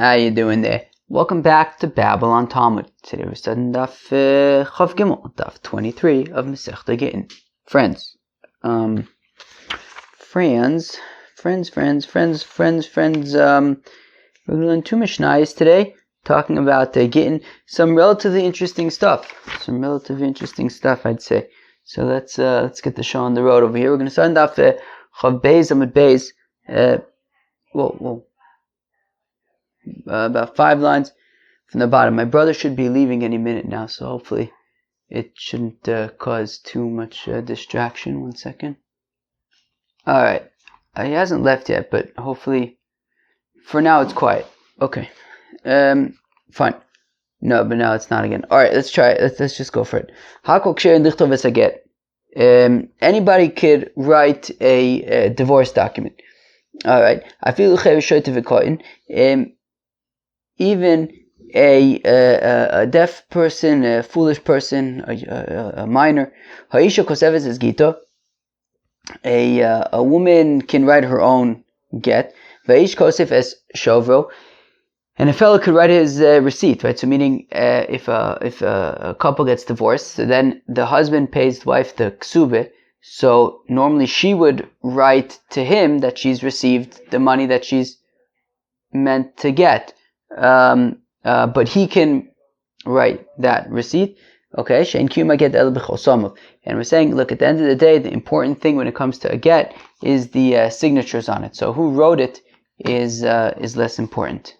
How you doing there? Welcome back to Babylon Talmud. Today we're studying Daf Chav Gimel, Daf 23 of Masechta Gittin. Friends, we're going to learn two Mishnayos today, talking about Gittin, some relatively interesting stuff. I'd say. So let's get the show on the road over here. We're going to start Daf Chav Beis Amud Beis. About 5 lines from the bottom. My brother should be leaving any minute now, so hopefully it shouldn't cause too much distraction. 1 second. Alright, he hasn't left yet, but hopefully for now it's quiet. Okay, fine. No, but now it's not again. Alright, let's try it. Let's just go for it. Anybody could write a divorce document. Alright, even a deaf person, a foolish person, a minor. Ha'isha koseves es gito. A woman can write her own get. Va'ish kosef es shovro. And a fellow could write his receipt, right? So meaning, if a couple gets divorced, so then the husband pays the wife the ksube. So normally she would write to him that she's received the money that she's meant to get. But he can write that receipt. Okay, and we're saying, look, at the end of the day, the important thing when it comes to a get is the signatures on it. So who wrote it is less important.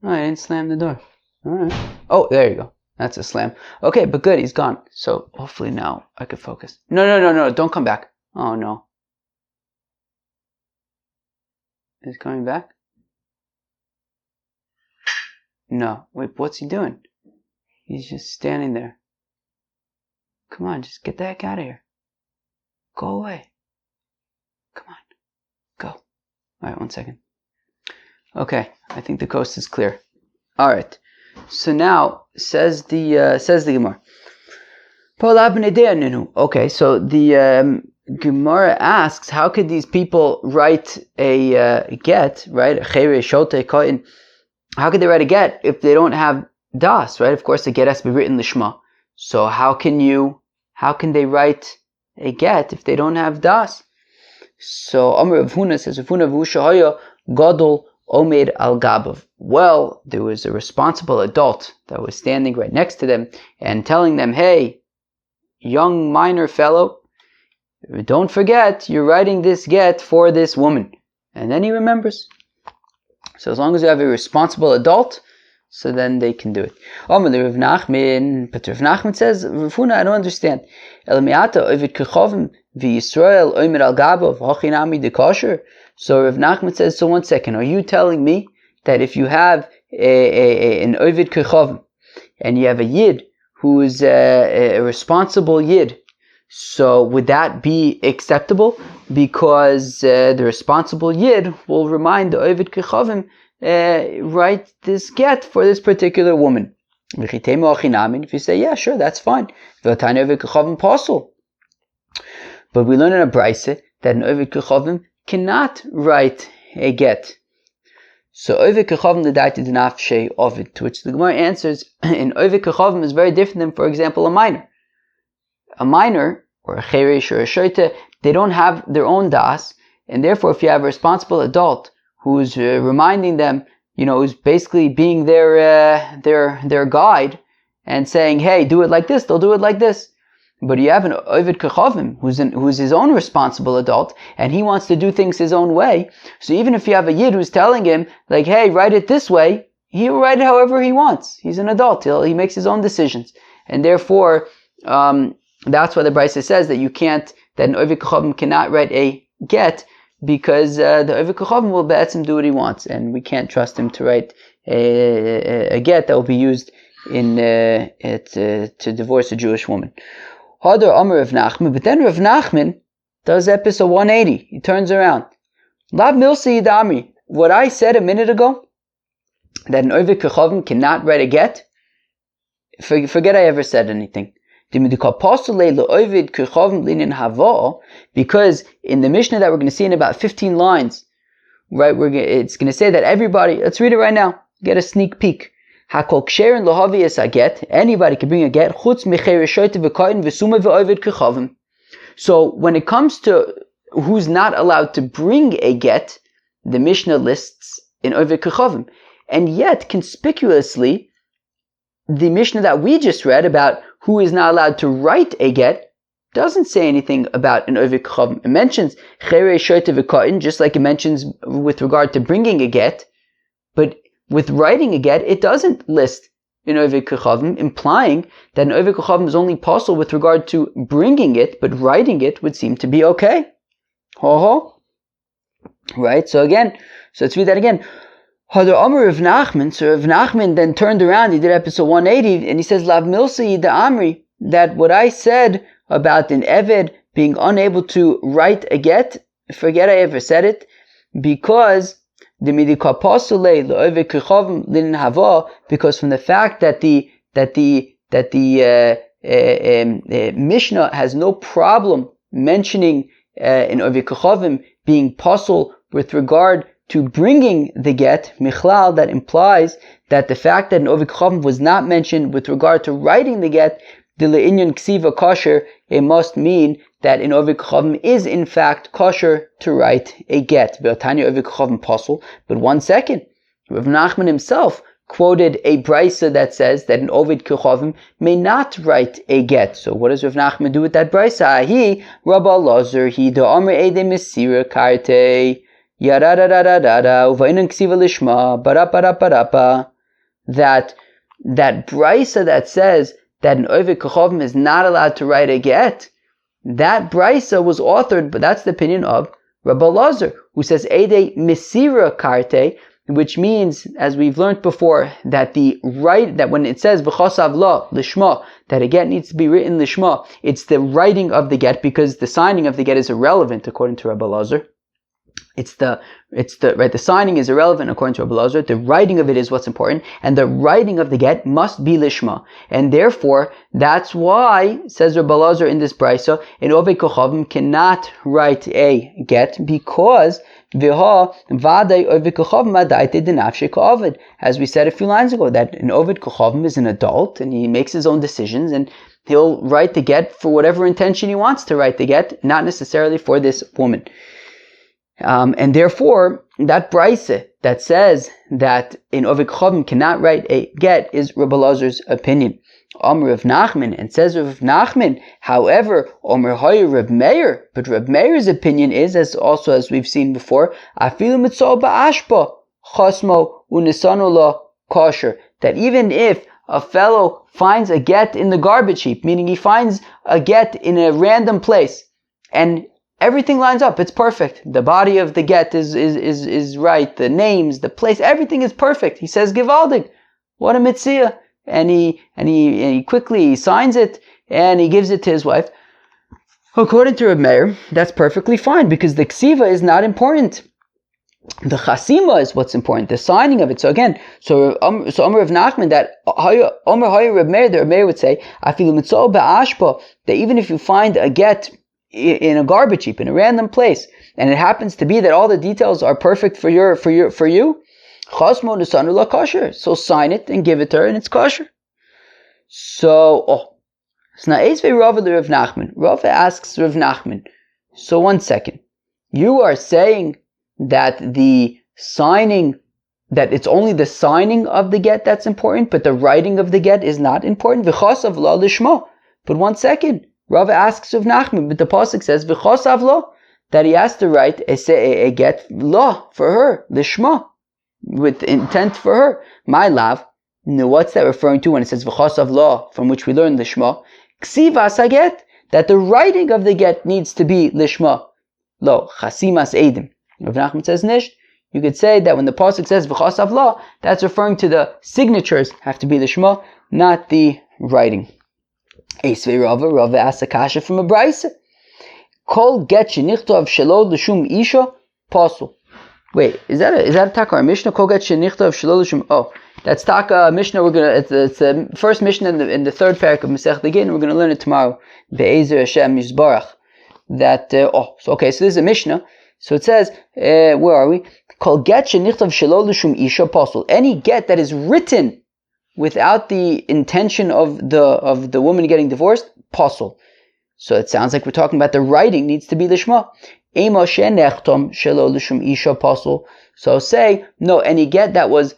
Oh, I didn't slam the door. Alright. Oh, there you go. That's a slam. Okay, but good, he's gone. So hopefully now I can focus. No, don't come back. Oh no. Is he coming back? No. Wait, what's he doing? He's just standing there. Come on, just get the heck out of here. Go away. Come on. Go. Alright, 1 second. Okay, I think the coast is clear. Alright. So now, says the Gemara. Okay, so the Gemara asks, how could these people write a get, right? How could they write a get if they don't have das, right? Of course, the get has to be written lishma. So how can they write a get if they don't have das? So Amr Rav Huna says, Rav Huna v'ushahaya gadol omed al gabav. Well, there was a responsible adult that was standing right next to them and telling them, hey, young minor fellow, don't forget, you're writing this get for this woman. And then he remembers. So as long as you have a responsible adult, so then they can do it. But Rav Nachman says, Rav Huna, I don't understand. So Rav Nachman says, so 1 second, are you telling me that if you have an Ovid Kechavim, and you have a Yid who is a responsible Yid, so would that be acceptable? Because the responsible Yid will remind the Ovid Kechavim, write this get for this particular woman. If you say, yeah, sure, that's fine. But we learn in a Braisa that an Ovid Kechavim cannot write a get. So Ovid Kechavim l'daiti d'nafshei Ovid, to which the Gemara answers, an Ovid Kechavim is very different than, for example, a minor. A minor, or a cheresh or a shoite, they don't have their own das, and therefore if you have a responsible adult who's reminding them, who's basically being their guide and saying, hey, do it like this, they'll do it like this. But you have an Ovid Kechavim who's his own responsible adult, and he wants to do things his own way. So even if you have a Yid who's telling him, like, hey, write it this way, he'll write it however he wants. He's an adult. He makes his own decisions. And therefore, that's why the Braisa says that that an Ovid Kechavim cannot write a get, because the Ovid Kechavim will be'etzim do what he wants, and we can't trust him to write a get that will be used to divorce a Jewish woman. Hadar Amr Rav Nachman, but then Rav Nachman does episode 180. He turns around. Lav Milsi Yidamri. What I said a minute ago, that an Ovid Kechavim cannot write a get, forget I ever said anything. Because in the Mishnah that we're going to see in about 15 lines, right, it's going to say that everybody, let's read it right now, get a sneak peek. Hakol ksherin lohavi es a get, anybody can bring a get, chutz mecher shoyte v'koyin v'suma v'ovid kechavim. So when it comes to who's not allowed to bring a get, the Mishnah lists in ovid kechavim. And yet, conspicuously, the Mishnah that we just read about who is not allowed to write a get doesn't say anything about an ovid kechavim. It mentions chere shoyte v'koyin, just like it mentions with regard to bringing a get, but with writing a get, it doesn't list in ovid kechavim, implying that an ovid kechavim is only possible with regard to bringing it, but writing it would seem to be okay. Right? So let's read that again. Hadar Amar Rav Nachman. So Rav Nachman then turned around, he did episode 180, and he says, Lav Milsa Yida Amri, that what I said about an Eved being unable to write a get, forget I ever said it, because because from the fact that the Mishnah has no problem mentioning in Ovid Kechavim being possible with regard to bringing the get, Michlal, that implies that the fact that an Ovid Kechavim was not mentioned with regard to writing the get, the le'inyan ksiva kosher, it must mean that in Ovid Kechavim is in fact kosher to write a get. V'atanya Ovid Kechavim possible. But one second, Rav Nachman himself quoted a brisa that says that an Ovid Kechavim may not write a get. So what does Rav Nachman do with that brisa? He Rabba Lazar he da Amr Ede Mesira Karte Yaradadadada Uvainan Ksiva Lishma Barapa. That brisa that says that an Ovid Kechavim is not allowed to write a get, that brisa was authored, but that's the opinion of Rabbi Lazar, who says Ede Mesira Karte, which means, as we've learned before, that that when it says V'chosav la lishma, that a get needs to be written lishma, it's the writing of the get, because the signing of the get is irrelevant according to Rabbi Lazar. The signing is irrelevant according to Rabbi Lazar. The writing of it is what's important, and the writing of the get must be lishma. And therefore, that's why, says Rabbi Lazar in this brisa, an Ovid Kechavim cannot write a get, because as we said a few lines ago, that an Ovid Kechavim is an adult, and he makes his own decisions, and he'll write the get for whatever intention he wants to write the get, not necessarily for this woman. And therefore, that brisa that says that an Ovid Kechavim cannot write a get is Rabbi Lazar's opinion. Omer Rav Nachman, and says Rav Nachman, however, Omer Hoyer Reb Meir, but Reb Meir's opinion is, as we've seen before, Afilu mitzol ba'ashpa chosmo unisanu la kosher, that even if a fellow finds a get in the garbage heap, meaning he finds a get in a random place, and everything lines up, it's perfect. The body of the get is right, the names, the place, everything is perfect. He says Givaldig, what a mitzvah. And he quickly signs it, and he gives it to his wife. According to Reb Meir, that's perfectly fine, because the ksiva is not important. The chasima is what's important, the signing of it. So again, Omer Rav Nachman, that Omer Hoyer Reb Meir, the Reb Meir would say, Afilu mitzol ba'ashpa, that even if you find a get in a garbage heap, in a random place, and it happens to be that all the details are perfect for you, Chasmo Nisanu la kosher. So sign it and give it to her, and it's kosher. So now Eisvei Rava the Rav Nachman. Rava asks Rav Nachman, so one second. You are saying that that it's only the signing of the get that's important, but the writing of the get is not important? V'chosav la lishma. But one second. Rava asks Rav Nachman, but the pasuk says v'chosav la, that he has to write a get la for her, lishma, with intent for her. My love, what's that referring to when it says v'chosav la, from which we learn lishma? Ksivas haget, that the writing of the get needs to be lishma. Lo, chasimas edim. Rav Nachman says nish. You could say that when the pasuk says v'chosav la, that's referring to the signatures have to be lishma, not the writing. Eisvei Rava asks a kasha from a brisa. Kol get shenichtov shelo l'shum isha pasul. Wait, is that a takar Mishnah? Kol get shenichtov shelo l'shum. Oh, That's Taka Mishnah. It's the first Mishnah in the third parak of Masech Gittin. We're going to learn it tomorrow. Be'ezer Hashem Yisbarach. That so this is a Mishnah. So it says, where are we? Kol get shenichtav shelo l'shum isha pasul. Any get that is written without the intention of the woman getting divorced, pasul. So it sounds like we're talking about the writing needs to be lishma. Ema shenechtam shelo l'shum isha pasul. So say no, any get that was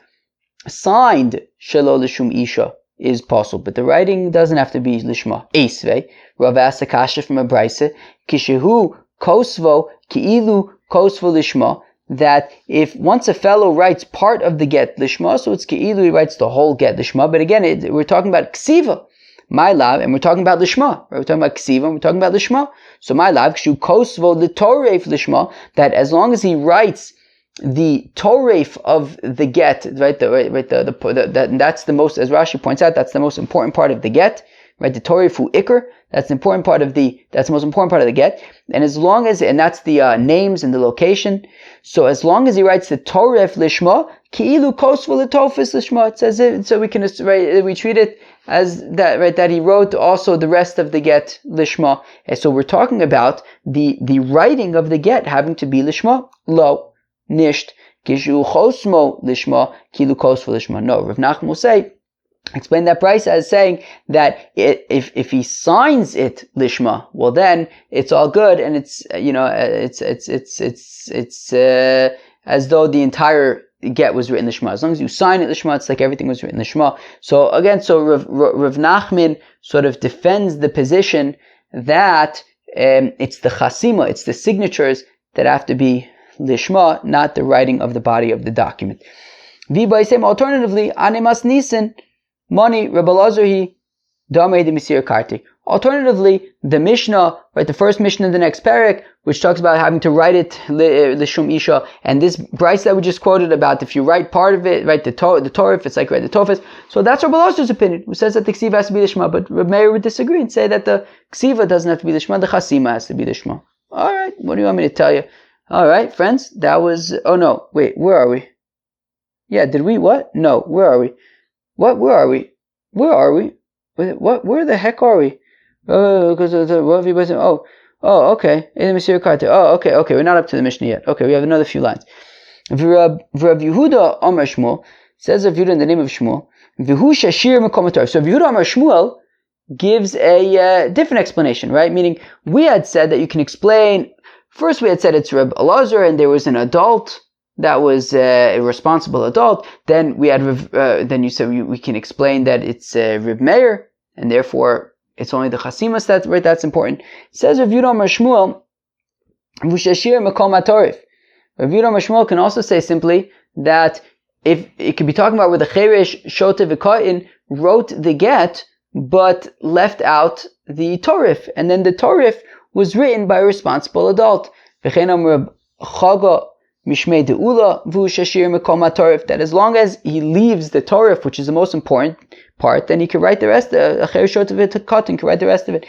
signed shelo l'shum isha is pasul, but the writing doesn't have to be lishma. Eisvei Rav asked a kasha from a brayse kishehu kosvo ki'ilu kosvo lishma. That if once a fellow writes part of the get lishma, so it's ki'ilu, he writes the whole get lishma. But again, we're talking about ksiva, my love, and we're talking about lishma. Right? We're talking about ksiva, and we're talking about lishma. So my love, kshu kosvo litoref lishma. That as long as he writes the toref of the get, right? That's the most, as Rashi points out, that's the most important part of the get. Right, the torefu ikr, that's the important part of that's the most important part of the get. And as long as, and that's the names and the location. So as long as he writes the toref lishma, ki'ilu kosvu l'tofis lishma, it says it, so we can, right, we treat it as that, right, that he wrote also the rest of the get lishma. And so we're talking about the writing of the get having to be lishma. Lo, nisht, kishu chosmo lishma, ki'ilu kosvu lishma. No, Rav Nachman will say, explain that price as saying that if he signs it lishma, well then it's all good, and it's as though the entire get was written lishma. As long as you sign it lishma, it's like everything was written lishma. So again, Rav Nachman sort of defends the position that it's the chasima, it's the signatures that have to be lishma, not the writing of the body of the document. Alternatively, anemas nisan. Money, Rebbe Lazarhi, Damei de Misir Karti. Alternatively, the Mishnah, right, the first Mishnah in the next parak, which talks about having to write it l'shum isha, and this Bryce that we just quoted about, if you write part of it, right, the Torah, if it's like right, the Tofes. So that's Rebbe Lazar's opinion, who says that the Ksiva has to be l'shma, but Rebbe Meir would disagree and say that the Ksiva doesn't have to be l'shma, the Chasima has to be l'shma. Alright, what do you want me to tell you? Alright, friends, that was, oh no, wait, where are we? Yeah, did we, what? No, where are we? What? Where are we? Where are we? What? Where the heck are we? Because okay. Oh, okay. We're not up to the Mishnah yet. Okay, we have another few lines. Rav Yehuda Amar Shmuel says Rav Yehuda in the name of Shmuel. V'hu shashir mekom haTorah. So Rav Yehuda Amar Shmuel gives a different explanation, right? Meaning we had said that you can explain. First, we had said it's Reb Elazar, and there was an adult that was a responsible adult. Then we had then you said we can explain that it's Reb Meir, and therefore it's only the chasimas that's important. It says Rav Yehuda Amar Shmuel, v'shashir mekom haTorah. Rav Yehuda Amar Shmuel can also say simply that if it could be talking about where the cheresh shotev v'ka'in wrote the get but left out the torif, and then the torif was written by a responsible adult. V'chein Amar Chaga Mishmei De'ula V'hu Shashir Mekom HaTorif, that as long as he leaves the Torif, which is the most important part, then he can write the rest. Acher Shot of it Cotton can write the rest of it.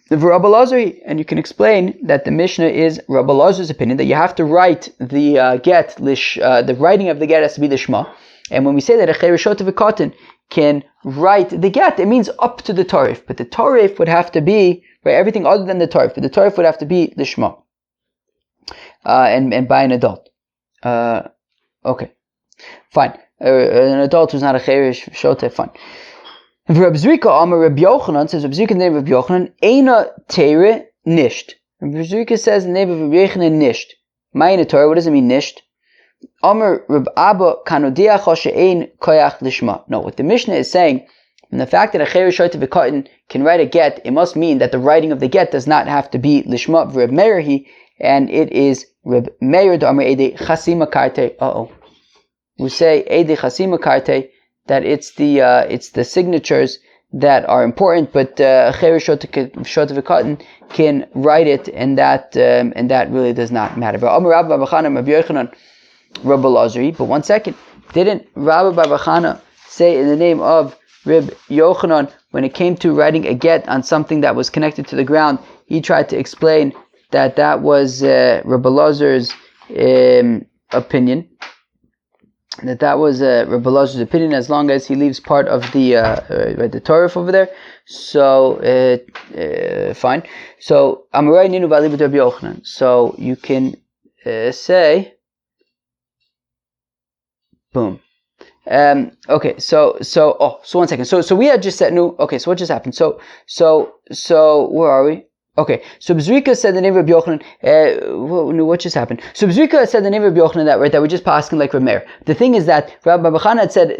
The Rabbi Lazari, and you can explain that the Mishnah is Rabbi Lazar's opinion that you have to write the get. The writing of the get has to be the Shema. And when we say that Acher Shot of Cotton can write the get, it means up to the Torif, but the Torif would have to be right, everything other than the Torif, but the Torif would have to be the Shema. And by an adult. Okay. Fine. An adult who's not a cherish shote, fine. Reb Zrika Amar Reb Yochanan says, Reb Zrika in the name of Reb Yochanan, Eina Tere Nisht. Reb Zrika says in the name of Reb Yochanan, Nisht. Ma'ina Torah, what does it mean, Nisht? Amar Reb Abba Kanodiach Hoshe'ein Koyach Lishma. No, what the Mishnah is saying, and the fact that a cherish shote v'katan can write a get, it must mean that the writing of the get does not have to be Lishma Reb Meir, and it is Reb Meir D'Amar Eidei Chasima Karte. We say Eidei Chasima Karte, that it's the signatures that are important, but Cheresh Shot V'Katan can write it, and that really does not matter. But Amar Rabba Bar Chana Rabbi Yochanan Rabbi Lazari. But one second, didn't Rabba Bar Chana say in the name of Reb Yochanan, when it came to writing a get on something that was connected to the ground, he tried to explain that was Rabbi Lazar's opinion. that was Rabbi Elazar's opinion, as long as he leaves part of the Torah over there. So fine. So Amorai Ninu V'Alibut Rabbi Yochanan. So you can say, boom. Okay. So 1 second. So we had just said no. Okay. So what just happened? So where are we? Okay, so B'zrika said the name of Rabbi Yochanan. What just happened? So B'zrika said the name of Rabbi Yochanan that we're just passing like Reb Meir. The thing is that Rabbi Bachana had said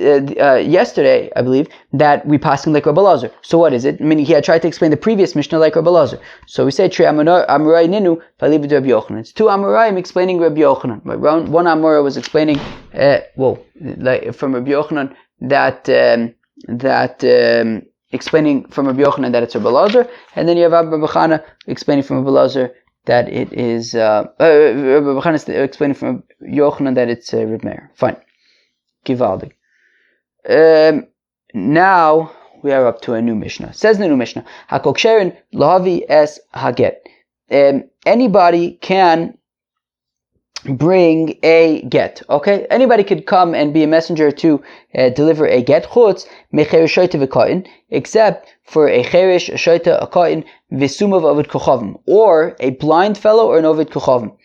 yesterday, I believe, that we passing like Rabbi Elazar. So what is it? I mean, he had tried to explain the previous Mishnah like Rabbi Elazar. So we say Trei Amorai Ninu V'Alibut Rabbi Yochanan. It's two Amoraim explaining Rabbi Yochanan. One Amora was explaining like from Rabbi Yochanan that explaining from Rabbi Yochanan that it's Rabbi Elazar, and then you have Rabbi Bachana explaining from Rabbi Elazar that it is Rabbi Bachana explaining from Yochanan that it's Reb Meir. Fine, Givaldi. Now we are up to a new Mishnah. Says the new Mishnah, Hakoksherin lahavi es haget. Anybody can bring a get. Okay, anybody could come and be a messenger to deliver a get. Chutz mecheresh shoyte v'kain, except for a cheresh, a shoyte, a kain, v'sumav ovid kochavim, or a blind fellow or an ovid kochavim.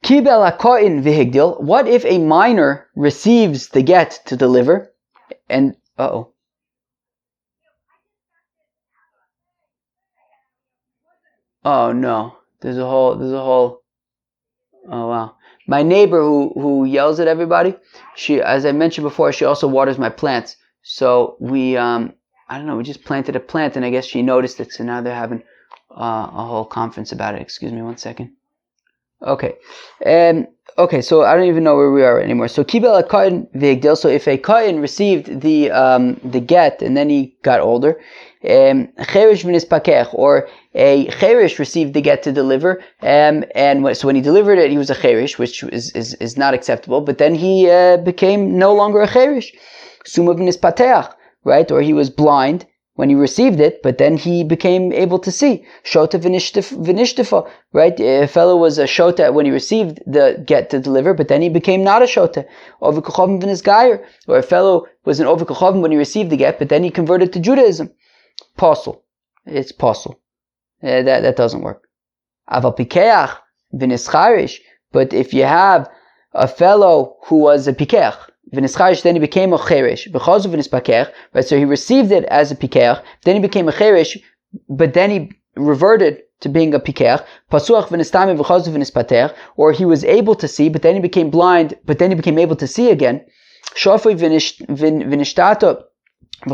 Kibel a kain v'higdil. What if a minor receives the get to deliver? And oh no, there's a whole. Oh wow! My neighbor who yells at everybody, she, as I mentioned before, she also waters my plants. So we, I don't know, we just planted a plant, and I guess she noticed it. So now they're having a whole conference about it. Excuse me 1 second. Okay, okay. So I don't even know where we are anymore. So kibel a kain v'higdil. So if a kain received the get and then he got older, cheresh v'nispakech, or a cheresh received the get to deliver, so when he delivered it, he was a cheresh, which is not acceptable. But then he became no longer a cheresh. Suma v'nispateach, right? Or he was blind when he received it, but then he became able to see. Shota v'nishtifa, right? A fellow was a shota when he received the get to deliver, but then he became not a shota. Over kochavim v'nisgayer, or a fellow was an over kochavim when he received the get, but then he converted to Judaism. Possible. It's possible. That doesn't work. Aval pikeach v'nischarish, but if you have a fellow who was a pikeach, v'nischarish, then he became a cheresh, v'chazu v'nispakech, right? So he received it as a pikeach, then he became a cheresh, but then he reverted to being a pikeach, pasuach v'nistami v'chazu v'nispatech, or he was able to see, but then he became blind, but then he became able to see again. Shofui v'nishtato or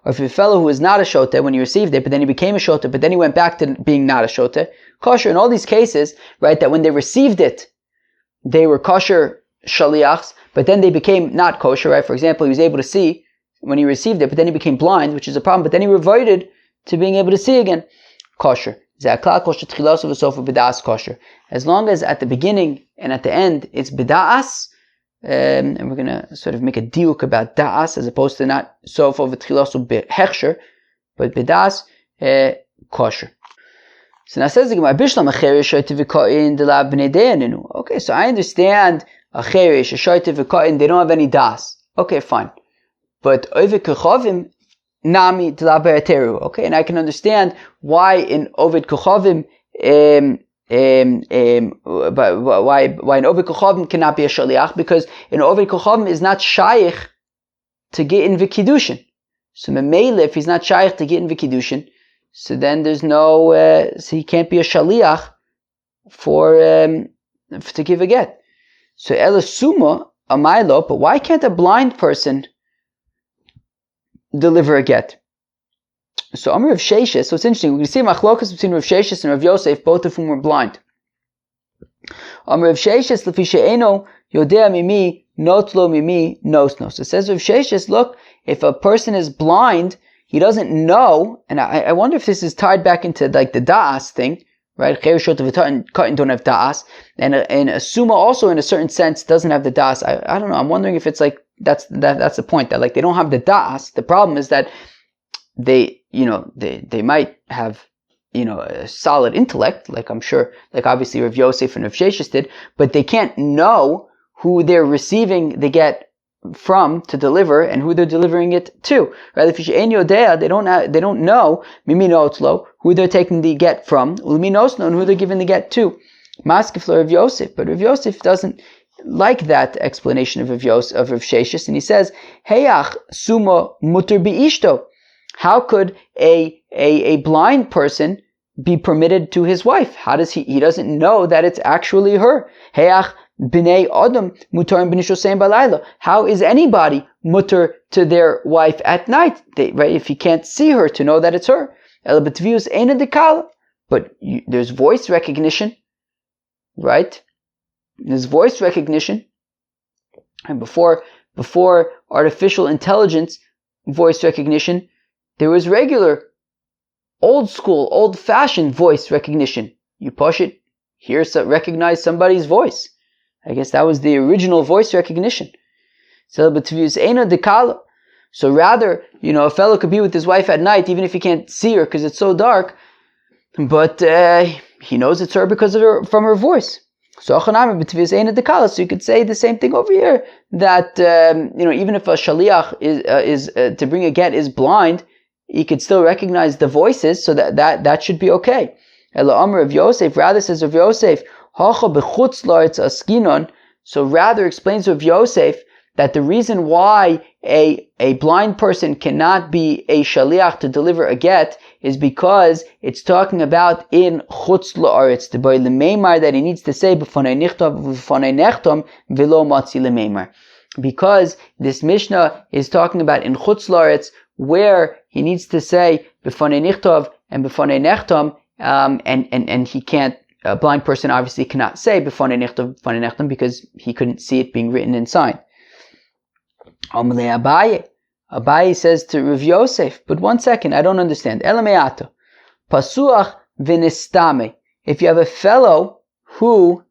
if a fellow who was not a shota when he received it, but then he became a shota, but then he went back to being not a shota, kosher. In all these cases, right, that when they received it, they were kosher shaliachs, but then they became not kosher, right? For example, he was able to see when he received it, but then he became blind, which is a problem, but then he reverted to being able to see again. Kosher. As long as at the beginning and at the end it's bida'as, and we're going to sort of make a diuk about da'as as opposed to not sofa v'tchilasu behechsher, but b'da'as kosher. So now says the Gemara, Bishlam a cheresh shoyte v'ka'in delav b'nei deyaninu. Okay, so I understand a cheresh, a shoyte v'ka'in, they don't have any das. Okay, fine. But ovid kochavim nami delav b'eteru. Okay, and I can understand why in ovid kochavim but why an Ovid Kochavim cannot be a Shaliach, because an Ovid Kochavim is not Shaykh to Gittin v'Kiddushin. So Memele, if he's not Shaykh to Gittin v'Kiddushin, so then there's no, so he can't be a Shaliach to give a get. So Ela Suma Amailo, but why can't a blind person deliver a get? So Amr Rav Sheshes, so it's interesting, we can see machlokas between Rav Sheshes and Rav Yosef, both of whom were blind. Amr Rav Sheshes, lefi she'eno yodea mimi notlo mimi nosnos. It says Rav Sheshes, look, if a person is blind, he doesn't know, and I wonder if this is tied back into like the da'as thing, right? Chereshot and Katan don't have da'as, and a suma also in a certain sense doesn't have the da'as. I don't know, I'm wondering if it's like, that's the point, that like they don't have the da'as. The problem is that they might have, a solid intellect, like I'm sure, like obviously Rav Yosef and Rav Sheshes did, but they can't know who they're receiving the get from to deliver and who they're delivering it to. Right? If they don't know who they're taking the get from, and who they're giving the get to. Maskefler of Yosef, but Rav Yosef doesn't like that explanation of Rav Sheshis, and he says, Heyach suma muter biishto. How could a blind person be permitted to his wife? How does he doesn't know that it's actually her. Heyach b'nei adam mutarim b'nishoseim balayla. How is anybody muter to their wife at night? Right? If he can't see her, to know that it's her. Ela b'tvius eina dekala. But there's voice recognition, right? There's voice recognition, and before artificial intelligence voice recognition, there was regular, old school, old-fashioned voice recognition. You push it, recognize somebody's voice. I guess that was the original voice recognition. So rather, a fellow could be with his wife at night, even if he can't see her because it's so dark, but he knows it's her from her voice. So you could say the same thing over here, that even if a shaliach is to bring a get is blind, he could still recognize the voices, so that should be okay. Ela Amar of Yosef, rather says of Yosef, so rather explains of Yosef that the reason why a blind person cannot be a shaliach to deliver a get is because it's talking about in chutz la'aretz, the boy lemeimar, that he needs to say b'fonei nichtav b'fonei nechtam v'lo matzi lemeimar. Because this Mishnah is talking about in chutz la'aretz, where he needs to say b'fonei nichtav and b'fonei nechtam, and he can't. A blind person obviously cannot say b'fonei nichtav b'fonei nechtam because he couldn't see it being written and signed. Abaye says to Rav Yosef, but one second, I don't understand. Elameato, pasuach v'nistame. If you have a fellow who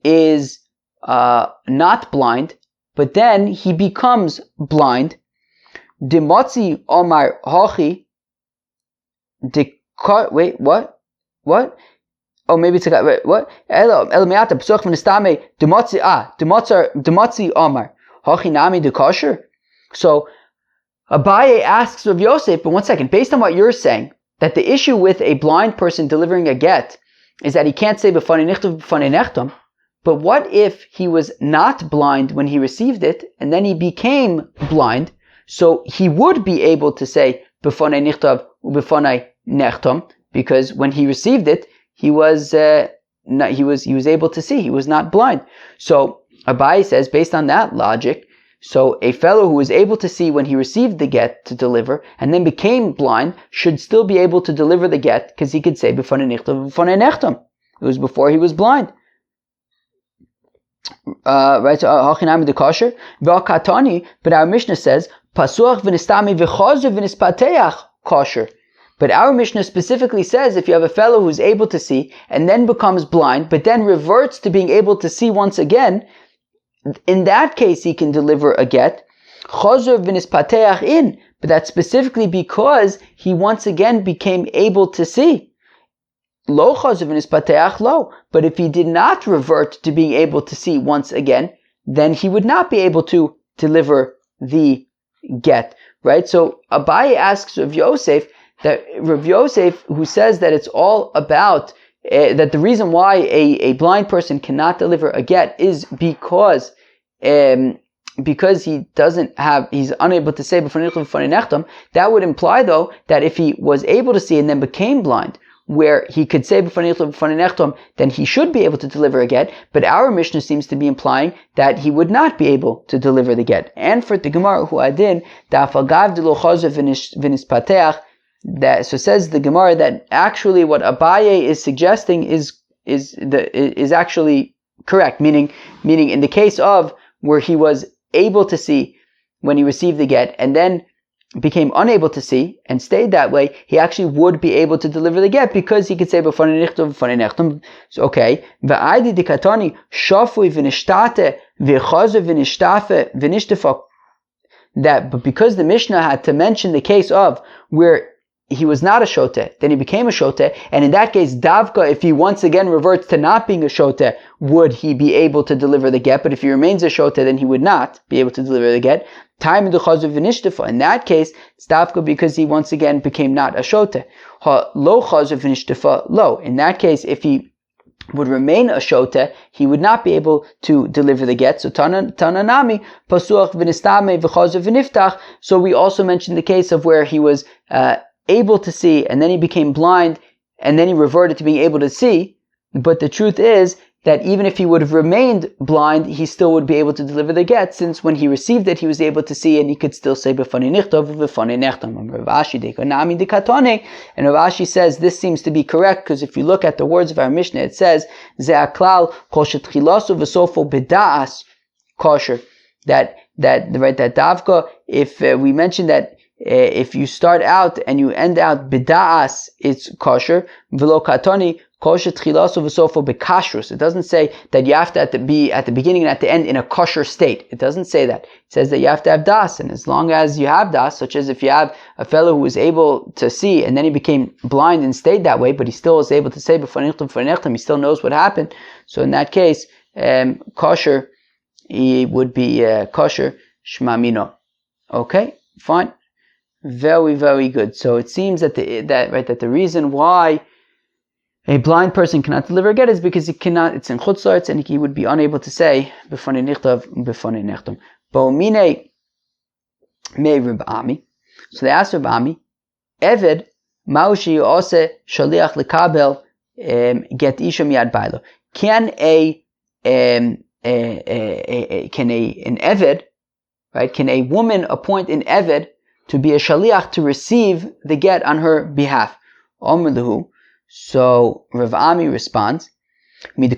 is not blind, but then he becomes blind, dimotzi omar hochi. Wait, what? Oh, maybe it's a guy. Wait, what? Elameata pasuach v'nistame dimotzi omar. So Abaye asks of Yosef, but one second, based on what you're saying, that the issue with a blind person delivering a get is that he can't say b'fanei nichtav b'fanei nechtam, but what if he was not blind when he received it, and then he became blind, so he would be able to say b'fanei nichtav b'fanei nechtam, because when he received it, he was able to see, he was not blind. So Abaye says, based on that logic, so a fellow who was able to see when he received the get to deliver and then became blind should still be able to deliver the get because he could say b'fanei nichtav b'fanei nechtam. It was before he was blind. Right? So hachinami de kosher v'akatani. But our Mishnah says pasuach v'nistami v'chazer v'nispateach kosher. But our Mishnah specifically says if you have a fellow who's able to see and then becomes blind, but then reverts to being able to see once again, in that case he can deliver a get. Chazer v'nispateach in, but that's specifically because he once again became able to see. Lo chazer v'nispateach lo. But if he did not revert to being able to see once again, then he would not be able to deliver the get. Right? So Abaye asks Rav Yosef, that Rav Yosef, who says that it's all about that the reason why a blind person cannot deliver a get is because he's unable to say b'fanei nichtav b'fanei nechtam. That would imply though that if he was able to see and then became blind, where he could say b'fanei nichtav b'fanei nechtam, then he should be able to deliver a get. But our Mishnah seems to be implying that he would not be able to deliver the get. And for the Gemara hu adin da'afagav de lo chazer v'nispateach. So says the Gemara that actually what Abaye is suggesting is actually correct, meaning in the case of where he was able to see when he received the get and then became unable to see and stayed that way, he actually would be able to deliver the get because he could say b'fanei nichtav b'fanei nechtam. So okay, v'aydi dikatani shafui v'nishtate v'chazer v'nishtafe v'nishtefak. That, but because the Mishnah had to mention the case of where he was not a shoteh, then he became a shoteh, and in that case, davka, if he once again reverts to not being a shoteh, would he be able to deliver the get? But if he remains a shoteh, then he would not be able to deliver the get. Time in the chazuv v'nishtafa. In that case, it's davka because he once again became not a shoteh. Ha lo chazuv v'nishtafa lo. In that case, if he would remain a shoteh, he would not be able to deliver the get. So tananami pasuach v'nistame v'chazuv v'niftach. So we also mentioned the case of where he was able to see, and then he became blind, and then he reverted to being able to see. But the truth is that even if he would have remained blind, he still would be able to deliver the get, since when he received it, he was able to see, and he could still say b'fanei nichtov v'fanei nechtam. And Rav Ashi says this seems to be correct, because if you look at the words of our Mishnah, it says ze aklal kol shetchilasu v'sofo b'da'as kosher. That davka. If we mentioned that. If you start out and you end out bida'as, it's kosher. V'lo katoni kosher tchilaso v'sofo bekashrus. It doesn't say that you have to be at the beginning and at the end in a kosher state. It doesn't say that. It says that you have to have das, and as long as you have das, such as if you have a fellow who was able to see and then he became blind and stayed that way, but he still was able to say b'fanei nechtam, he still knows what happened. So in that case, kosher, he would be kosher shmamino. Okay, fine. Very, very good. So it seems that the reason why a blind person cannot deliver a get is because he cannot. It's in chutzlarts, and he would be unable to say b'fanei nichtav b'fanei nechtam. Bo'mine me Reb Ami. So they asked Reb Ami, Eved maushi ose shaliach lekabel get isha miyad bailo. Can an Eved, right? Can a woman appoint an Eved to be a shaliach to receive the get on her behalf? So Rav Ami responds, from the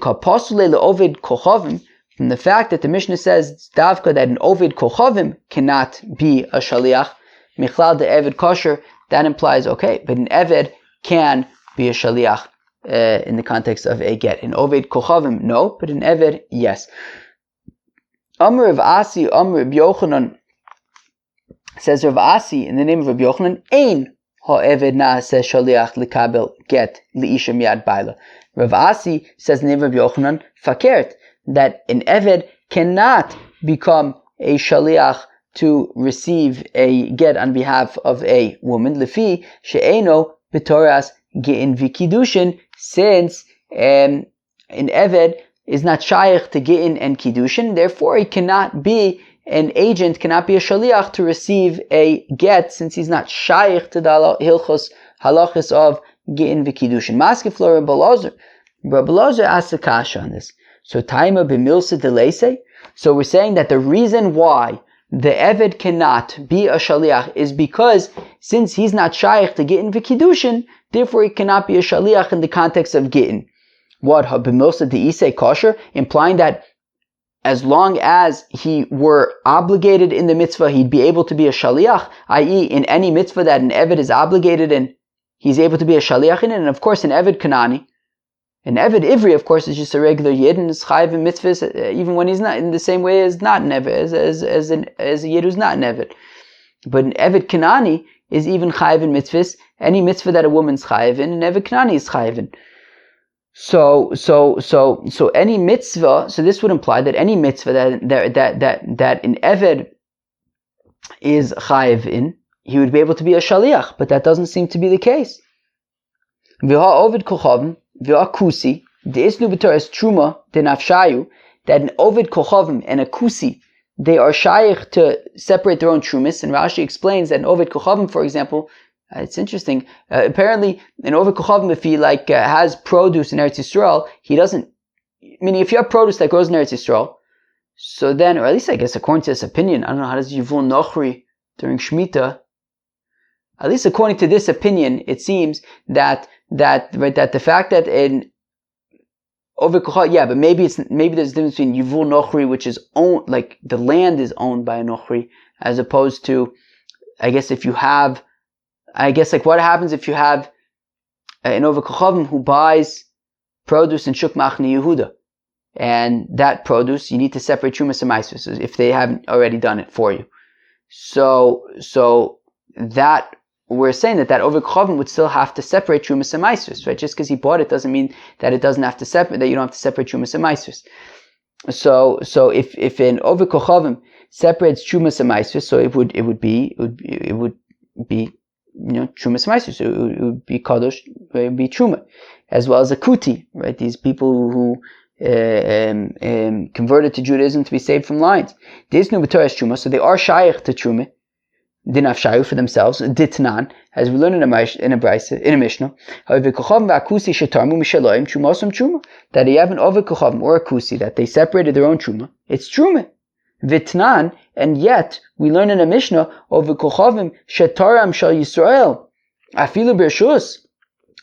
fact that the Mishnah says davka that an ovid kochavim cannot be a shaliach, michlal de eved kosher, that implies okay, but an eved can be a shaliach in the context of a get. An ovid kochavim, no, but an eved, yes. Amr Rav Asi, Amr Reb Yochanan. Says Rav Asi in the name of Rabbi Yochanan, Ein ha'eved na'aseh shaliach lekabel get li'isha miyad baila. Rav Asi says in the name of Rabbi Yochanan, fakert, that an eved cannot become a shaliach to receive a get on behalf of a woman. Lefi she'eno b'toras gittin v'kiddushin, since an eved is not shaykh to gittin and kiddushin, therefore he cannot be an agent, cannot be a shaliach to receive a get, since he's not shaykh to the halachos of gittin v'kiddushin. Maskeflo Rebbe Elazar. Rebbe Elazar asked a kasha on this. So taima b'milsa delese. So we're saying that the reason why the eved cannot be a shaliach is because since he's not shaykh to gittin v'kiddushin, therefore he cannot be a shaliach in the context of gittin. What b'milsa deise kosher, implying that as long as he were obligated in the mitzvah, he'd be able to be a shaliach, i.e. in any mitzvah that an eved is obligated in, he's able to be a shaliach in it. And of course, an eved kanani, an eved ivri, of course, is just a regular yid and is chayiv in mitzvahs, even when he's not, in the same way as not an eved, as a yid who's not an eved. But an eved kanani is even chayiv in mitzvahs. Any mitzvah that a woman's chayiv in, an eved kanani is chayiv in. So any mitzvah, so this would imply that any mitzvah that an eved is chayiv in, he would be able to be a shaliach, but that doesn't seem to be the case. V'ha ovid kochavim, v'ha kusi, de'isnu b'toras truma denafshayu, that an ovid kochavim and a kusi, they are shaykh to separate their own trumas, and Rashi explains that an ovid kochavim, for example, it's interesting. Apparently, an ovid kochavim, if he has produce in Eretz Yisrael, he doesn't. Meaning, if you have produce that grows in Eretz Yisrael, so then, or at least I guess according to this opinion, I don't know how does Yivul Nochri during Shemitah. At least according to this opinion, it seems that the fact that in ovid kochavim, yeah, but maybe there's a difference between Yivul Nochri, which is owned, like the land is owned by a Nochri, as opposed to, I guess what happens if you have an ovid kochavim who buys produce in Shuk Machne Yehuda, and that produce you need to separate Trumas and Maasros if they haven't already done it for you. So that we're saying that Oved Kochavim would still have to separate Trumas and Maasros, right? Just because he bought it doesn't mean that it doesn't have to separate, that you don't have to separate Trumas and Maasros. So if an Oved Kochavim separates Trumas and Maasros, so it would be Trumas Maasros. It would be Kadosh, it would be Truma, as well as a Kuti, right? These people who converted to Judaism to be saved from lions. Disnu b'Torah Truma, so they are shaykh to Truma. Dinaf shayu for themselves. Ditnan, as we learn in a Mishnah. However, Kochavim v'Akusi shetarmu mishalayim Trumasum Truma. That you have an Oved Kochavim or a Kusi that they separated their own Truma. It's Truma. Vitnan, and yet we learn in a Mishnah Oved Kochavim shetaram shal Yisrael afilu b'rshus,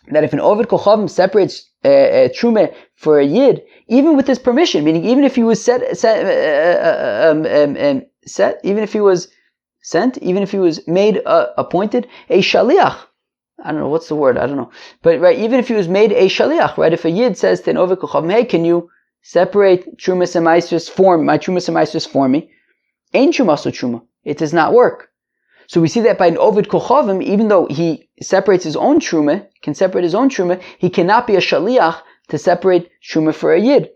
that if an Oved Kochavim separates Truma for a Yid, even with his permission, meaning even if he was even if he was made appointed a shaliach, I don't know what's the word, I don't know, but right, even if he was made a shaliach, right, if a Yid says to an Oved Kochavim, hey, can you separate Trumas and Maasros for me? Ain't Trumas or Truma. It does not work. So we see that by an Oved Kochavim, even though he separates his own Truma, he cannot be a shaliach to separate Truma for a Yid.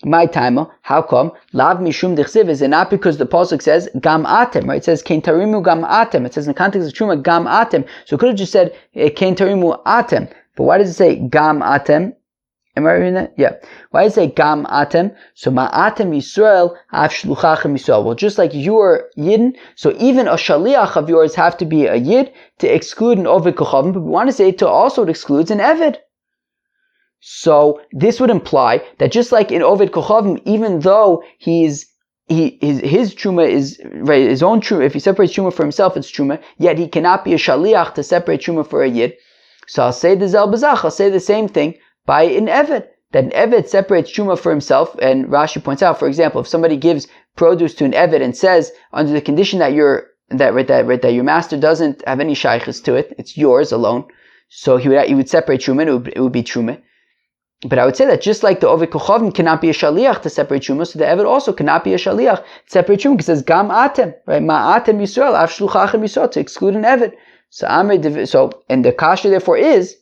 My timer, how come? Lav mishum dichsiv, is it not because the pasuk says gam atem, right? It says kein tarimu gam atem. It says in the context of Truma gam atem. So it could have just said kein tarimu atem. But why does it say gam atem? Am I reading that? Yeah. Why does it say gam atem? So ma'atem Yisrael av shluchachem Yisrael. Well, just like you are Yidden, so even a shaliach of yours have to be a Yid to exclude an Oved Kochavim. But we want to say to also it excludes an Eved. So this would imply that just like in Oved Kochavim, even though his Truma is right, his own Truma, if he separates Truma for himself, it's Truma, yet he cannot be a shaliach to separate Truma for a Yid. So I'll say the Zel Bazach, I'll say the same thing by an Eved, that an Eved separates Truma for himself, and Rashi points out, for example, if somebody gives produce to an Eved and says, under the condition that your master doesn't have any shaykhs to it, it's yours alone, so he would separate Truma, and it would be Truma. But I would say that just like the Oved Kochavim cannot be a shaliach to separate Truma, so the Eved also cannot be a shaliach to separate Truma, because it says Gam Atem, right? Ma'atem Yisrael, Av Shluchachem Yisrael, to exclude an Eved. And the kasha therefore is,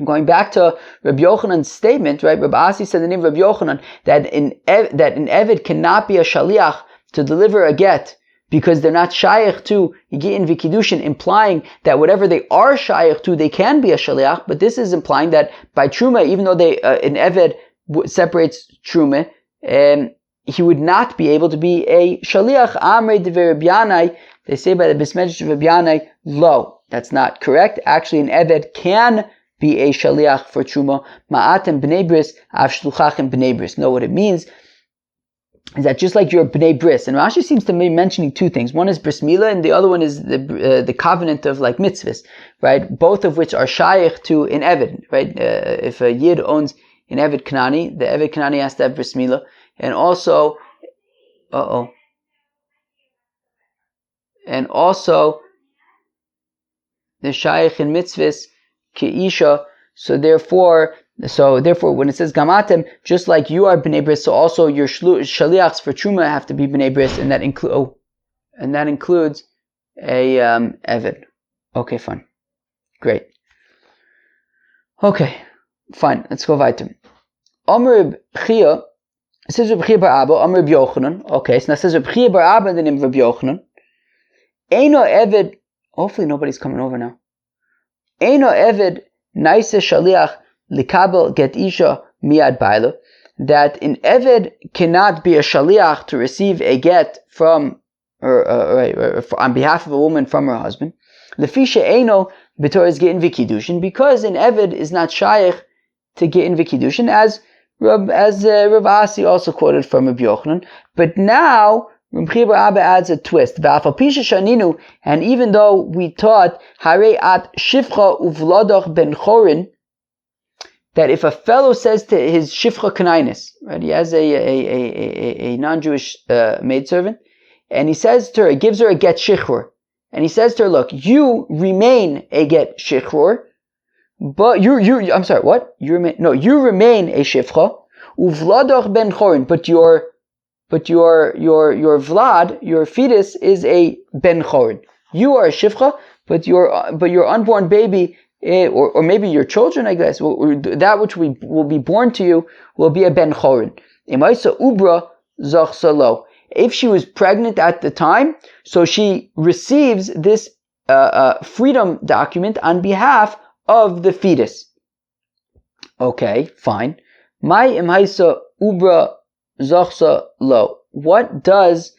going back to Rabbi Yochanan's statement, right? Rabbi Asi said in the name of Rabbi Yochanan that an Eved cannot be a shaliach to deliver a get, because they're not shaykh to Gittin v'Kiddushin, implying that whatever they are shaykh to, they can be a shaliach. But this is implying that by Truma, even though an Eved separates Truma, he would not be able to be a shaliach. Amrei dever Rabbi Yanai, they say by the Bismedrash of Rabbi Yanai, lo, that's not correct. Actually, an Eved can be a shaliach for Truma. Ma'atem b'nei bris, av shluchachem b'nei bris. Know what it means is that just like you're b'nei bris, and Rashi seems to be mentioning two things. One is bris milah, and the other one is the covenant of like mitzvahs, right? Both of which are shaykh to an Eved, right? If a Yid owns an Eved Kanani, the Eved Kanani has to have bris milah, and also, the shaykh in mitzvahs keisha. So therefore, when it says gamatem, just like you are b'nei bris, so also your shaliachs for Truma have to be b'nei bris, and that includes a Eved. Okay, fine, great. Okay, fine. Let's go weiter. Amr Chia, it says Reb Chia bar Abba, Amr Reb Yochanan. Okay, so now it says Reb Chia bar Abba in the name of Reb Yochanan. Eino Eved. Hopefully nobody's coming over now. Eino Eved naise shaliach likabel get isha miad baila, that an Eved cannot be a shaliach to receive a get from on behalf of a woman from her husband. Lefisha eino b'toras Gittin v'Kiddushin, because an Eved is not shaykh to Gittin v'Kiddushin, as Rav Asi also quoted from Rabbi Yochanan. But now Reb Chia bar Abba adds a twist. And even though we taught Harei at Shifcha uvladoch ben Chorin, that if a fellow says to his Shifcha Kanainis, right, he has a non-Jewish maidservant, and he says to her, he gives her a get shichur, and he says to her, look, you remain a get shichur, but you remain a Shifcha uvladoch ben Chorin, but your Vlad, your fetus, is a ben chorin. You are a shifcha, but your unborn baby, or maybe your children, I guess, that which will be born to you will be a ben chorin. Imaisa ubra zachsalo. If she was pregnant at the time, so she receives this freedom document on behalf of the fetus. Okay, fine. My imaisa ubra zachsalo. What does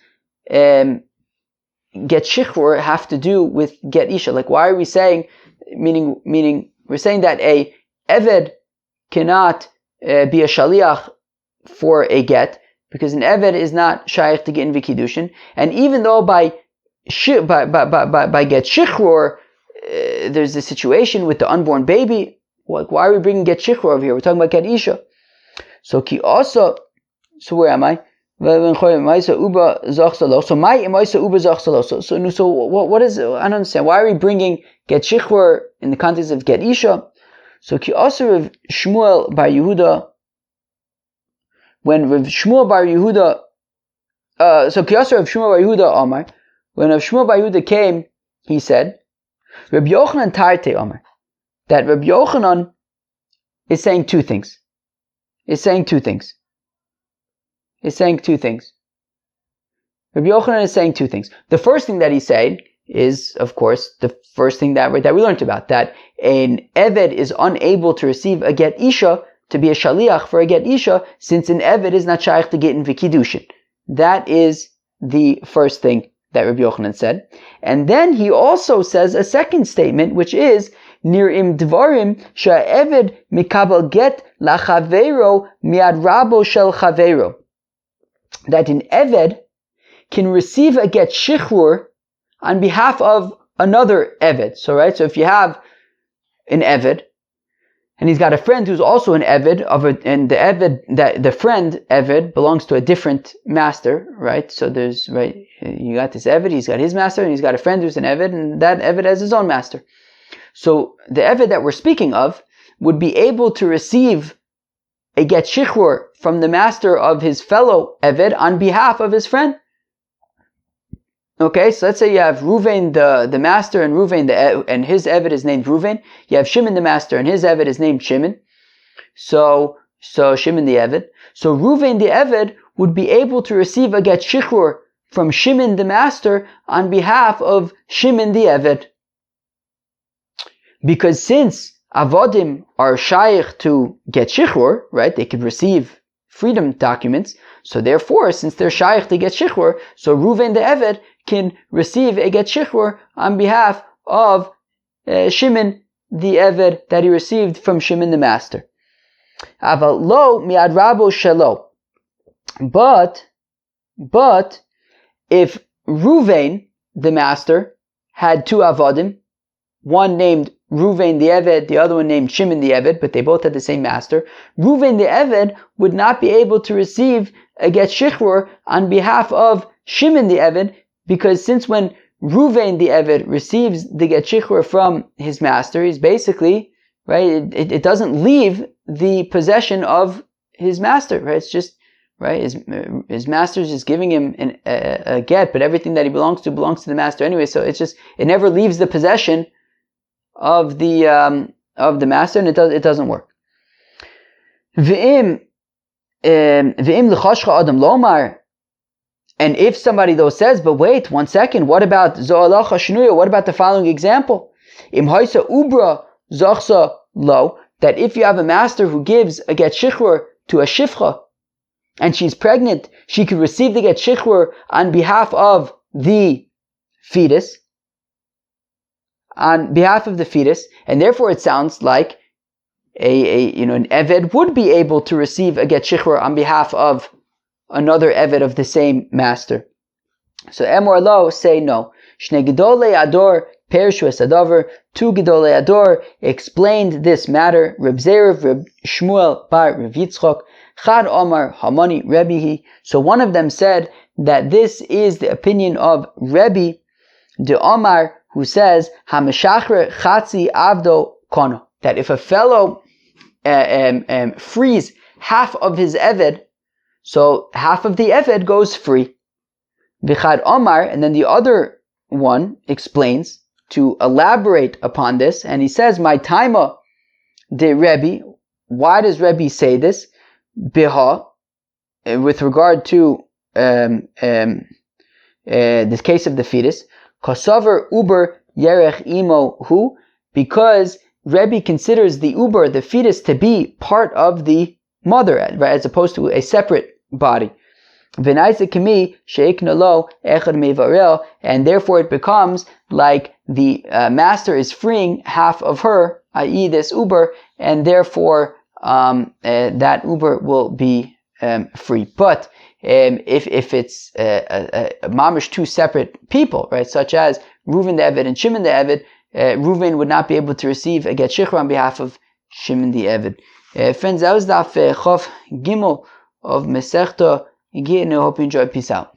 get shichrur have to do with get isha? Like, why are we saying, meaning we're saying that a eved cannot be a shaliach for a get, because an eved is not shaykh to Gittin v'kiddushin, and even though by get shichrur there's a situation with the unborn baby, like, why are we bringing get shichrur over here? We're talking about get isha. So where am I? So what is it? I don't understand. Why are we bringing get shichrur in the context of get isha? So ki also Rav Shmuel bar Yehuda, when Rav Shmuel bar Yehuda, so ki also Rav Shmuel bar Yehuda Amar, when Rav Shmuel bar Yehuda came, he said, Rabbi Yochanan Tarte Amar, that Rabbi Yochanan is saying two things. Rabbi Yochanan is saying two things. The first thing that he's saying is, of course, the first thing that we learned about, that an Eved is unable to receive a get isha, to be a shaliach for a get isha, since an Eved is not shaykh to Gittin v'kiddushin. That is the first thing that Rabbi Yochanan said. And then he also says a second statement, which is, Nirim dvarim sha'eved mikabel get lachavero miad rabo shel chavero. That an Eved can receive a get shichrur on behalf of another Eved. So if you have an Eved, and he's got a friend who's also an Eved, and the Eved, that the friend Eved belongs to a different master, right? So you got this Eved, he's got his master, and he's got a friend who's an Eved, and that Eved has his own master. So the Eved that we're speaking of would be able to receive a get shichrur from the master of his fellow Eved on behalf of his friend. Okay, so let's say you have Ruvain the master, and Ruvain and his Eved is named Ruvain. You have Shimon the master, and his Eved is named Shimon. So Shimon the Eved. So Ruvain the Eved would be able to receive a get shichrur from Shimon the master on behalf of Shimon the Eved. Because since Avodim are shaykh to get shichrur, right, they could receive freedom documents, so therefore, since they're shaykh to get shichrur, so Ruvain the Eved can receive a get shichrur on behalf of Shimon the Eved that he received from Shimon the master. Aval lo miad rabo shelo. But if Ruvain the master had two avodim, one named Ruvain the Eved, the other one named Shimon the Eved, but they both had the same master, Ruvain the Eved would not be able to receive a get shichrur on behalf of Shimon the Eved, because since when Ruvain the Eved receives the get shichrur from his master, he's basically, right, it doesn't leave the possession of his master, right? It's just, right, his master is just giving him a get, but everything that he belongs to the master anyway, so it never leaves the possession of the master, and it doesn't work. V'im l'choshcha adam lomar. And if somebody though says, but wait, 1 second, what about zo'alacha shnuya? What about the following example? Im haisa ubra zachsa lo, that if you have a master who gives a get shichrur to a shifcha, and she's pregnant, she could receive the get shichrur on behalf of the fetus, and therefore it sounds like an Eved would be able to receive a get shichrur on behalf of another Eved of the same master. So Emor Lo say no. Shnei Gedolei Ador Pershu Esadavar. Two Gedolei Ador explained this matter. Reb Zerev, Reb Shmuel bar Reb Yitzchok. Chad Omar Hamani Rebbehi. So one of them said that this is the opinion of Rebbe de Omar, who says Hameshachre Chatzi Avdo Kono, that if a fellow frees half of his Eved, so half of the Eved goes free. Vichad Omar, and then the other one explains, to elaborate upon this, and he says, "My taima de Rebbe." Why does Rebbe say this? Biha, with regard to this case of the fetus, Kosover Uber Yerech Imo Hu, because Rebbe considers the Uber, the fetus, to be part of the mother, right, as opposed to a separate body. And therefore it becomes like the master is freeing half of her, i.e. this Uber, and therefore that Uber will be free. But if it's mamish two separate people, right, such as Reuven the Eved and Shimon the Eved, Reuven would not be able to receive a get shichra on behalf of Shimon the Eved. Friends, that was daf Chof Gimel of Masechta Gittin. I hope you enjoyed. Peace out.